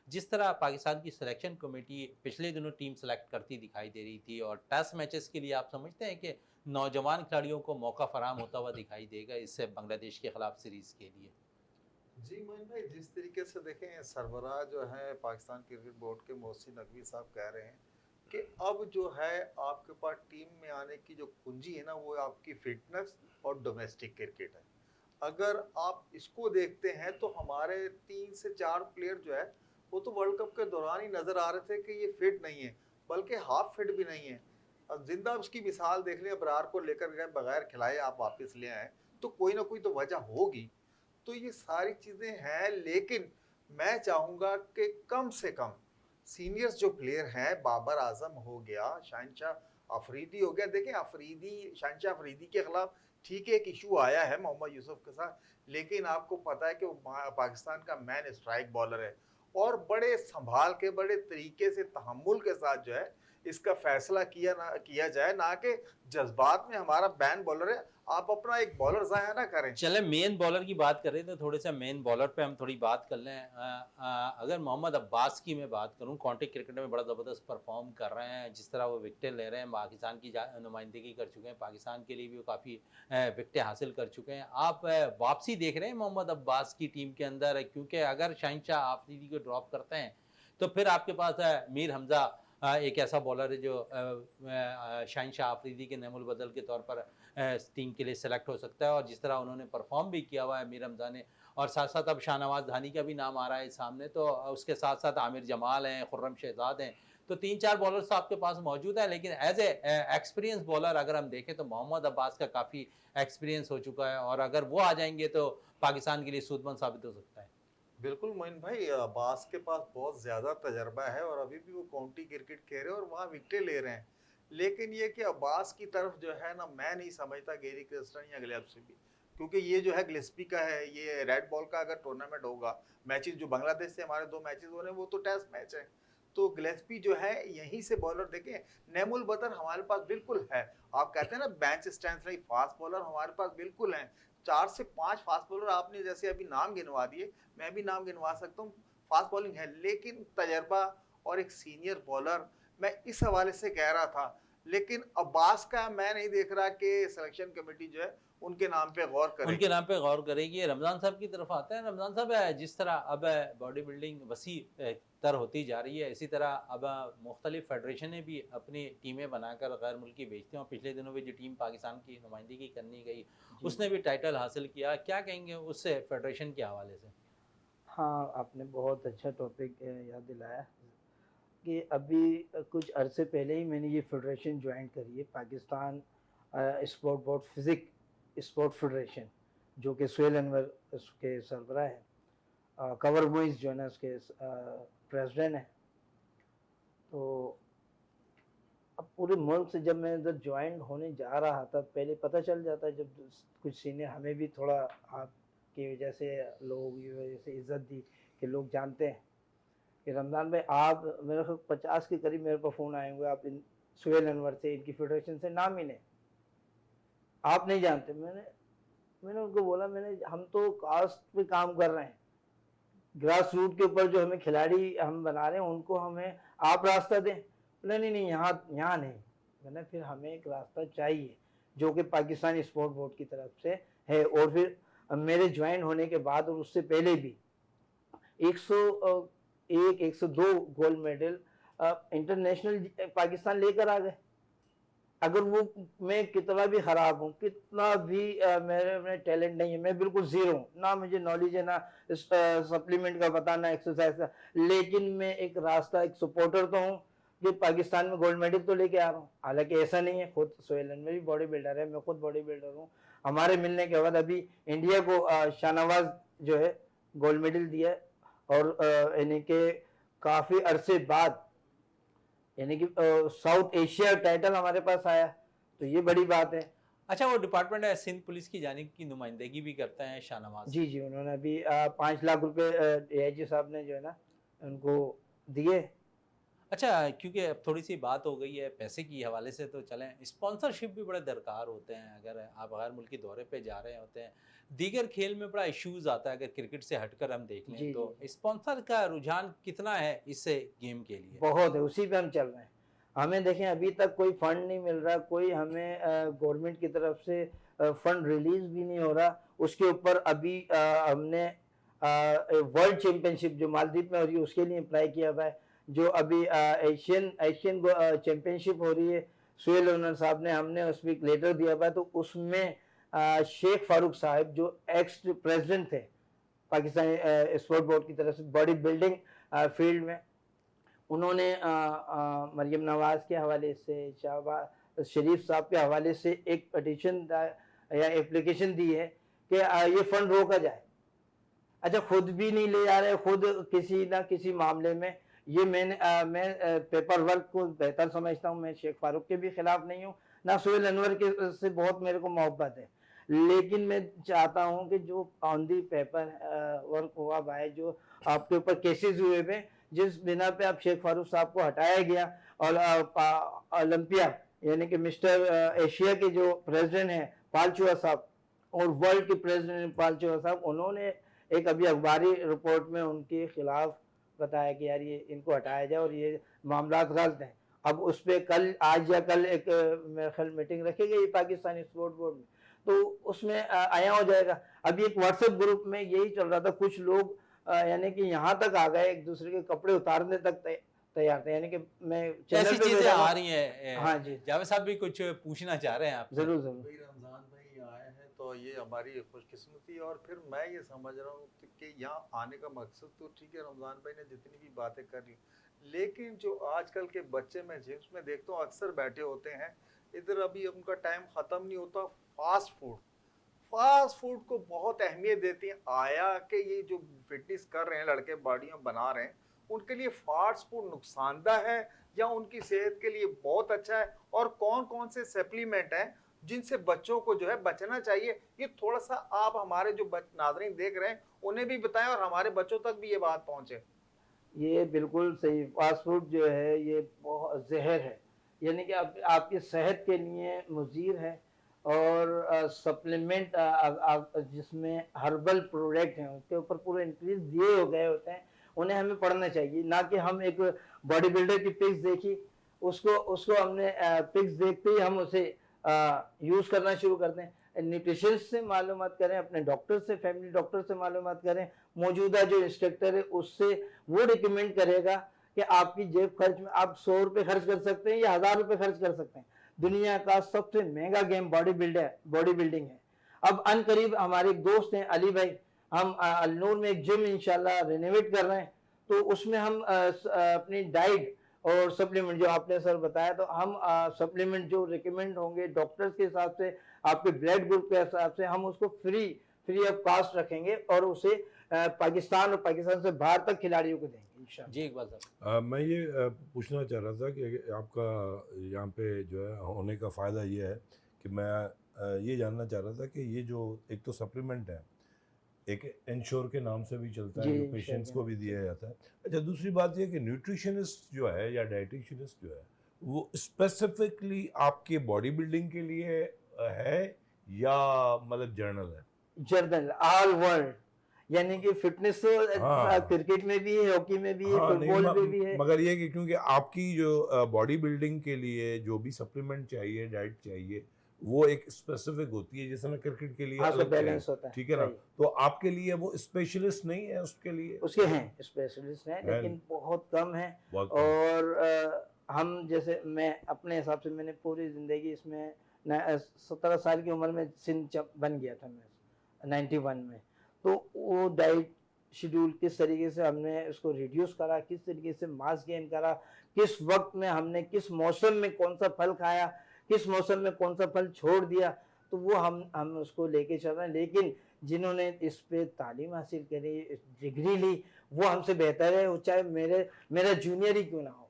जिस तरह पाकिस्तान की सिलेक्शन कमेटी पिछले दिनों टीम सेलेक्ट करती दिखाई दे रही थी, और टेस्ट मैचेस के लिए आप समझते हैं कि नौजवान खिलाड़ियों को मौका फराहम होता हुआ दिखाई देगा इससे बांग्लादेश के खिलाफ सीरीज़ के लिए? जी मोइन भाई, जिस तरीके से देखें सरबराह जो है पाकिस्तान क्रिकेट बोर्ड के मोहसिन नकवी साहब कह रहे हैं कि अब जो है आपके पास टीम में आने की जो कुंजी है ना, वो आपकी फिटनेस और डोमेस्टिक क्रिकेट है। अगर आप इसको देखते हैं तो हमारे 3 से 4 प्लेयर जो है वो तो वर्ल्ड कप के दौरान ही नजर आ रहे थे कि ये फिट नहीं है, बल्कि हाफ फिट भी नहीं है। अब जिंदा उसकी मिसाल देख लें, अबरार को लेकर गए बगैर खिलाए आप वापस ले आए, तो कोई ना कोई तो वजह होगी। तो ये सारी चीजें हैं, लेकिन मैं चाहूंगा कि कम से कम सीनियर्स जो प्लेयर हैं, बाबर आजम हो गया, शहनशाह अफरीदी हो गया। देखें शहनशाह अफरीदी के खिलाफ ठीक है एक इशू आया है मोहम्मद यूसुफ के साथ, लेकिन आपको पता है कि वो पाकिस्तान का मैन स्ट्राइक बॉलर है और बड़े संभाल के, बड़े तरीके से, तहम्मुल के साथ जो है इसका फैसला किया जाए, ना कि जज्बात में। हमारा बैन बॉलर है, आप अपना एक बॉलर जाया ना करें। चले मेन बॉलर की बात कर रहे थे, थोड़े से मेन बॉलर पे हम थोड़ी बात कर लें। अगर मोहम्मद अब्बास की मैं बात करूं, काउंटी क्रिकेट में बड़ा ज़बरदस्त परफॉर्म कर रहे हैं, जिस तरह वो विकेटें ले रहे हैं, पाकिस्तान की नुमाइंदगी कर चुके हैं, पाकिस्तान के लिए भी वो काफ़ी विकेटें हासिल कर चुके हैं। आप वापसी देख रहे हैं मोहम्मद अब्बास की टीम के अंदर? क्योंकि अगर शहनशाह आफरीदी को ड्रॉप करते हैं तो फिर आपके पास मीर हमजा एक ऐसा बॉलर है जो शहनशाह आफरीदी के नेमुल बदल के तौर पर टीम के लिए सेलेक्ट हो सकता है। और जिस तरह उन्होंने परफॉर्म भी किया हुआ है मीर हमजा ने, और साथ साथ अब शाहनवाज धानी का भी नाम आ रहा है सामने, तो उसके साथ साथ आमिर जमाल हैं, खुर्रम शहजाद हैं, तो 3-4 बॉलर्स तो आपके पास मौजूद है। लेकिन एज ए एक्सपीरियंस बॉलर अगर हम देखें तो मोहम्मद अब्बास का काफ़ी एक्सपीरियंस हो चुका है, और अगर वो आ जाएंगे तो पाकिस्तान के लिए सूदमंद साबित हो सकता है। बिल्कुल मोइन भाई, अब्बास के पास बहुत ज्यादा तजर्बा है और अभी भी वो काउंटी क्रिकेट खेल रहे हैं और वहाँ विकेट ले रहे हैं। लेकिन ये कि अब्बास की तरफ जो है ना, मैं नहीं समझता गेरी क्रिस्टन या गिलेस्पी भी, क्योंकि ये जो है गिलेस्पी का है, ये रेड बॉल का अगर टूर्नामेंट होगा, मैचेस जो बांग्लादेश से हमारे 2 मैचेस हो रहे हैं वो तो टेस्ट मैच है, तो गिलेस्पी जो है यहीं से बॉलर देखें। नेमुल बदर हमारे पास बिल्कुल है, आप कहते हैं ना बेंच स्ट्रेंथ नहीं, फास्ट बॉलर हमारे पास बिल्कुल है। 4 से 5 फास्ट बॉलर आपने जैसे अभी नाम गिनवा दिए, मैं भी नाम गिनवा सकता हूँ, फास्ट बॉलिंग है। लेकिन तजर्बा और एक सीनियर बॉलर, मैं इस हवाले से कह रहा था। लेकिन अब्बास का मैं नहीं देख रहा कि सिलेक्शन कमेटी जो है उनके नाम पे गौर करे। उनके नाम पे गौर करेगी। रमज़ान साहब की तरफ आते हैं। रमज़ान साहब, जिस तरह अब बॉडी बिल्डिंग वसी तर होती जा रही है, इसी तरह अब मुख्तलिफ फेडरेशनें भी अपनी टीमें बनाकर गैर मुल्की भेजते हैं, और पिछले दिनों में जो टीम पाकिस्तान की नुमाइंदगी करनी गई उसने भी टाइटल हासिल किया। क्या कहेंगे उससे फेडरेशन के हवाले से? हाँ, आपने बहुत अच्छा टॉपिक याद दिलाया कि अभी कुछ अरसे पहले ही मैंने ये फेडरेशन ज्वाइन करी है, Pakistan sport board physique sport federation, जो कि सुहेल अनवर उसके सरबराह है, कवर मोइज जो है ना उसके प्रेसिडेंट है। तो अब पूरे मुल्क से जब मैं इधर ज्वाइन होने जा रहा था, पहले पता चल जाता है, जब कुछ सीनियर हमें भी थोड़ा आपकी वजह से, लोग की वजह से इज्जत दी कि लोग जानते हैं कि रमज़ान भाई आप, मेरे को 50 के करीब मेरे पास फ़ोन आए हुए, आप इन सुहेल अनवर से, इनकी फेडरेशन से नाम ही नहीं, आप नहीं जानते। मैंने उनको बोला, हम तो कास्ट पे काम कर रहे हैं, ग्रास रूट के ऊपर जो हमें खिलाड़ी हम बना रहे हैं उनको हमें आप रास्ता दें। बोला नहीं, यहाँ नहीं। मैंने फिर हमें एक रास्ता चाहिए जो कि पाकिस्तान स्पोर्ट बोर्ड की तरफ से है। और फिर मेरे ज्वाइन होने के बाद और उससे पहले भी 101 102 गोल्ड मेडल इंटरनेशनल पाकिस्तान लेकर आ गए। अगर वो, मैं कितना भी ख़राब हूँ, कितना भी मेरे में टैलेंट नहीं है, मैं बिल्कुल ज़ीरो हूँ, ना मुझे नॉलेज है, ना सप्लीमेंट का पता, ना एक्सरसाइज का, लेकिन मैं एक रास्ता, एक सपोर्टर तो हूँ कि पाकिस्तान में गोल्ड मेडल तो लेके आ रहा हूँ। हालांकि ऐसा नहीं है, खुद सुहेल अनवर भी बॉडी बिल्डर है, मैं खुद बॉडी बिल्डर हूँ। हमारे मिलने के बाद अभी इंडिया को शाहनवाज जो है गोल्ड मेडल दिया है, और यानी कि काफ़ी अरसे बाद यानी कि साउथ एशिया टाइटल हमारे पास आया, तो ये बड़ी बात है। अच्छा, वो डिपार्टमेंट है सिंध पुलिस की जानिब की नुमाइंदगी भी करते हैं शाहनवाज? जी, उन्होंने अभी 5 लाख रुपए AIG साहब ने जो है ना उनको दिए। अच्छा, क्योंकि अब थोड़ी सी बात हो गई है पैसे की हवाले से, तो चलें, स्पॉन्सरशिप भी बड़े दरकार होते हैं। अगर आप गैर मुल्की दौरे पे जा रहे होते हैं, दीगर खेल में बड़ा इश्यूज़ आता है, अगर क्रिकेट से हटकर हम देख लें जी तो जी स्पॉन्सर का रुझान कितना है इस गेम के लिए? बहुत है, उसी पे हम चल रहे हैं। हमें देखें अभी तक कोई फंड नहीं मिल रहा, कोई हमें गवर्नमेंट की तरफ से फंड रिलीज भी नहीं हो रहा। उसके ऊपर अभी हमने वर्ल्ड चैंपियनशिप जो मालदीव में हो रही है उसके लिए अप्लाई किया हुआ है। जो अभी एशियन एशियन चैंपियनशिप हो रही है, सुहेल ओनर साहब ने, हमने उसमें एक लेटर दिया हुआ है। तो उसमें शेख फारूक साहब जो एक्स प्रेसिडेंट थे पाकिस्तानी स्पोर्ट बोर्ड की तरफ से बॉडी बिल्डिंग फील्ड में, उन्होंने मरियम नवाज के हवाले से, शहबाज शरीफ साहब के हवाले से एक पटिशन या एप्लीकेशन दी है कि ये फंड रोका जाए। अच्छा, खुद भी नहीं ले जा रहे, खुद किसी ना किसी मामले में। ये मैं पेपर वर्क को बेहतर समझता हूँ। मैं शेख फारूक के भी खिलाफ नहीं हूँ, ना सुहेल अनवर के से बहुत मेरे को मोहब्बत है, लेकिन मैं चाहता हूँ कि जो ऑन दी पेपर वर्क हुआ भाई, जो आपके ऊपर केसेस हुए हुए, जिस बिना पे आप शेख फारूक साहब को हटाया गया, और ओलंपिया यानी कि मिस्टर एशिया के जो प्रेसिडेंट हैं पालचुआ साहब, और वर्ल्ड के प्रेसिडेंट पालचुआ साहब, उन्होंने एक अभी अखबारी रिपोर्ट में उनके खिलाफ बताया कि यार ये इनको हटाया जाए और ये मामला गलत हैं। अब उस पर कल, आज या कल एक मेरे ख्याल मीटिंग रखी गई पाकिस्तानी स्पोर्ट बोर्ड में, तो उसमें आया हो जाएगा। अभी एक व्हाट्सएप ग्रुप में यही चल रहा था, कुछ लोग यानी कि यहाँ तक आ गए, एक दूसरे के कपड़े उतारने तक तैयार थे। यानी कि मैं ऐसी चैनल पे चीज़ें बैठा आ हूँ। रही हैं। हाँ जी, जावेद साहब भी कुछ पूछना चाह रहे हैं आपसे? जरूर जरूर। भाई रमज़ान भाई आए हैं तो ये हमारी खुशकिस्मती। और फिर मैं ये समझ रहा हूँ कि यहाँ आने का मकसद तो ठीक है, रमज़ान भाई ने जितनी भी बातें कर ली, लेकिन जो आजकल के बच्चे मैं जिम्स में देखता हूँ अक्सर बैठे होते हैं इधर, अभी उनका टाइम ख़त्म नहीं होता। फास्ट फूड को बहुत अहमियत देती हैं। आया कि ये जो फिटनेस कर रहे हैं लड़के, बॉडियाँ बना रहे हैं, उनके लिए फास्ट फूड नुकसानदेह है या उनकी सेहत के लिए बहुत अच्छा है? और कौन कौन से सप्लीमेंट हैं जिनसे बच्चों को जो है बचना चाहिए? ये थोड़ा सा आप हमारे जो नाज़रीन देख रहे हैं उन्हें भी बताएं और हमारे बच्चों तक भी ये बात पहुंचे। ये बिल्कुल सही। फास्ट फूड जो है ये बहुत जहर है, यानी कि आपकी सेहत के लिए मुज़ीर है। और सप्लीमेंट जिसमें हर्बल प्रोडक्ट हैं उसके ऊपर पूरे इंक्रीज दिए हो गए होते हैं, उन्हें हमें पढ़ना चाहिए। ना कि हम एक बॉडी बिल्डर की पिक्स देखी, उसको उसको हमने पिक्स देखते ही हम उसे यूज़ करना शुरू करते हैं। न्यूट्रिशन से मालूमात करें, अपने डॉक्टर से, फैमिली डॉक्टर से मालूमात करें, मौजूदा जो इंस्ट्रक्टर है उससे, वो रिकमेंड करेगा कि आपकी जेब खर्च में आप 100 रुपये खर्च कर सकते हैं या 1000 रुपये खर्च कर सकते हैं। दुनिया का सबसे महंगा गेम बॉडी बिल्डिंग है। अब अनकरीब हमारे एक दोस्त हैं अली भाई, हम अलनूर में एक जिम इंशाल्लाह रेनोवेट कर रहे हैं, तो उसमें हम अपनी डाइट और सप्लीमेंट जो आपने सर बताया, तो हम सप्लीमेंट जो रिकमेंड होंगे डॉक्टर्स के हिसाब से, आपके ब्लड ग्रुप के हिसाब से, हम उसको फ्री ऑफ कॉस्ट रखेंगे और उसे पाकिस्तान और पाकिस्तान से बाहर तक खिलाड़ियों को देंगे इंशाल्लाह। जी इकबाल साहब। मैं ये पूछना चाह रहा था कि आपका यहाँ पे जो है होने का फ़ायदा ये है कि मैं ये जानना चाह रहा था कि ये जो एक तो सप्लीमेंट है, एक इंश्योर के नाम से भी चलता है, जी, जो पेशेंट्स को भी दिया जाता है। अच्छा, दूसरी बात ये कि न्यूट्रिशनिस्ट जो है या डाइटिशियनिस्ट जो है वो स्पेसिफिकली आपके बॉडी बिल्डिंग के लिए है या मतलब जर्नल है? जर्नल ऑल वर्ल्ड, यानी कि फिटनेस तो हाँ। क्रिकेट में भी है, हॉकी में भी है, हाँ, नहीं, फुटबॉल में भी है। मगर ये कि क्योंकि आपकी जो बॉडी बिल्डिंग के लिए जो भी सप्लीमेंट चाहिए, डाइट चाहिए, वो एक स्पेसिफिक होती है, जैसे ना क्रिकेट के लिए हाँ, अलग बैलेंस है, होता है, ठीक है ना? सही। तो आपके लिए वो स्पेशलिस्ट नहीं है उसके लिए? उसके हैं स्पेशलिस्ट हैं, है। लेकिन बहुत कम है। बहुत कम। और हम जैसे, मैं अपने हिसाब से, मैंने पूरी ज़िंदगी इसमें 17 साल की उम्र में सिंध बन गया था मैं 91 में। तो वो डाइट शेड्यूल किस तरीके से हमने उसको रिड्यूस करा, किस तरीके से मास गेन करा, किस वक्त में हमने किस मौसम में कौन सा फल खाया, किस मौसम में कौन सा फल छोड़ दिया, तो वो हम उसको लेके चल रहे हैं। लेकिन जिन्होंने इस पे तालीम हासिल करी, डिग्री ली, वो हमसे बेहतर है, वो चाहे मेरा जूनियर ही क्यों ना हो।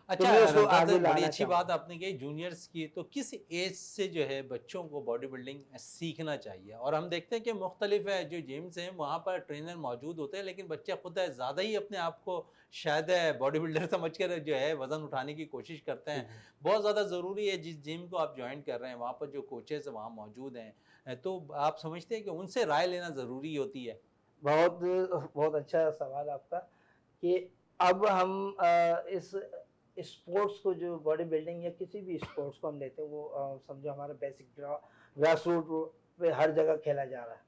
अच्छा, मैं उसको रमजान आगे साहब, बड़ी लाना अच्छी चाहूँगा। बात आपने कही जूनियर्स की। तो किस एज से जो है बच्चों को बॉडी बिल्डिंग सीखना चाहिए? और हम देखते हैं कि मुख्तलिफ है जो जिम्स हैं वहाँ पर ट्रेनर मौजूद होते हैं, लेकिन बच्चे खुद है ज़्यादा ही अपने आप को शायद बॉडी बिल्डर समझकर जो है वज़न उठाने की कोशिश करते हैं। बहुत ज़्यादा ज़रूरी है जिस जिम को आप जॉइन कर रहे हैं वहाँ पर जो कोचेज़ वहाँ मौजूद हैं, तो आप समझते हैं कि उनसे राय लेना ज़रूरी होती है? बहुत बहुत अच्छा सवाल आपका कि अब हम इस स्पोर्ट्स को, जो बॉडी बिल्डिंग या किसी भी स्पोर्ट्स को हम लेते हैं, वो समझो हमारा बेसिक ग्रास रूट पे हर जगह खेला जा रहा है।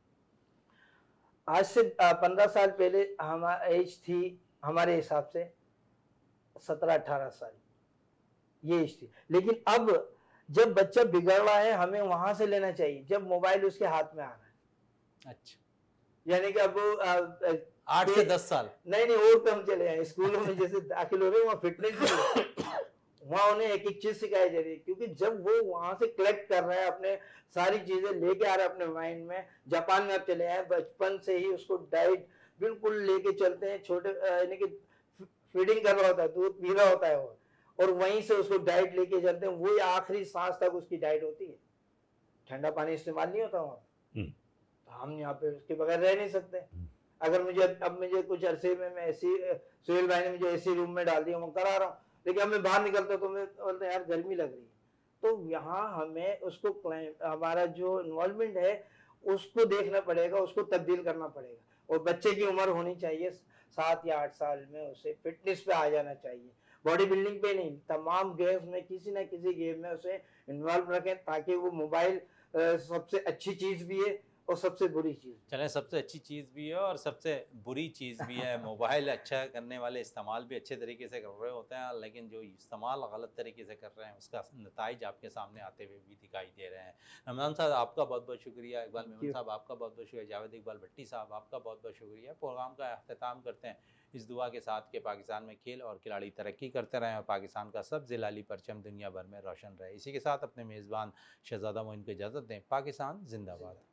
आज से 15 साल पहले हमारी एज थी, हमारे हिसाब से 17-18 साल ये एज थी। लेकिन अब जब बच्चा बिगड़ रहा है हमें वहां से लेना चाहिए जब मोबाइल उसके हाथ में आ रहा है। अच्छा, यानी कि अब 8 से 10 साल। नहीं और कम चले जाए, स्कूलों में जैसे दाखिल हो रहे हैं वहाँ फिटनेस भी है। वहाँ उन्हें एक एक चीज सिखाई जा रही है, क्योंकि जब वो वहां से कलेक्ट कर रहा है, अपने सारी चीजें लेके आ रहा है अपने माइंड में। जापान में आप चले आए, बचपन से ही उसको डाइट बिल्कुल लेके चलते हैं, छोटे यानी कि फीडिंग कर रहा होता है, दूध पी रहा होता है वो, और वहीं से उसको डाइट लेके चलते हैं। वही आखिरी सांस तक उसकी डाइट होती है। ठंडा पानी इस्तेमाल नहीं होता वहाँ, तो हम यहाँ पे उसके बगैर रह नहीं सकते। अगर मुझे कुछ अरसे में मैं ऐसी, सुहेल भाई ने मुझे ऐसी रूम में डाल दिया, मैं करा रहा हूँ, लेकिन हमें बाहर निकलते तो मैं बोलते यार गर्मी लग रही है। तो यहाँ हमें उसको हमारा जो इन्वॉल्वमेंट है उसको देखना पड़ेगा, उसको तब्दील करना पड़ेगा। और बच्चे की उम्र होनी चाहिए 7 या 8 साल में उसे फिटनेस पे आ जाना चाहिए, बॉडी बिल्डिंग पे नहीं। तमाम गेम्स में, किसी ना किसी गेम में उसे इन्वॉल्व रखें, ताकि वो मोबाइल सबसे अच्छी चीज भी है और सबसे बुरी चीज। चलें, सबसे अच्छी चीज़ भी है और सबसे बुरी चीज़ भी है। मोबाइल अच्छा करने वाले इस्तेमाल भी अच्छे तरीके से कर रहे होते हैं, लेकिन जो इस्तेमाल गलत तरीके से कर रहे हैं उसका नताइज आपके सामने आते हुए भी दिखाई दे रहे हैं। रमज़ान साहब आपका बहुत बहुत शुक्रिया, इकबाल मेमन साहब आपका बहुत बहुत शुक्रिया, जावेद इकबाल भट्टी साहब आपका बहुत बहुत शुक्रिया। प्रोग्राम का अख्ताम करते हैं इस दुआ के साथ कि पाकिस्तान में खेल और खिलाड़ी तरक्की करते रहें और पाकिस्तान का सब जिलाली परचम दुनिया भर में रोशन रहे। इसी के साथ अपने मेज़बान शहजादा मोइन को इजाज़त दें। पाकिस्तान जिंदाबाद।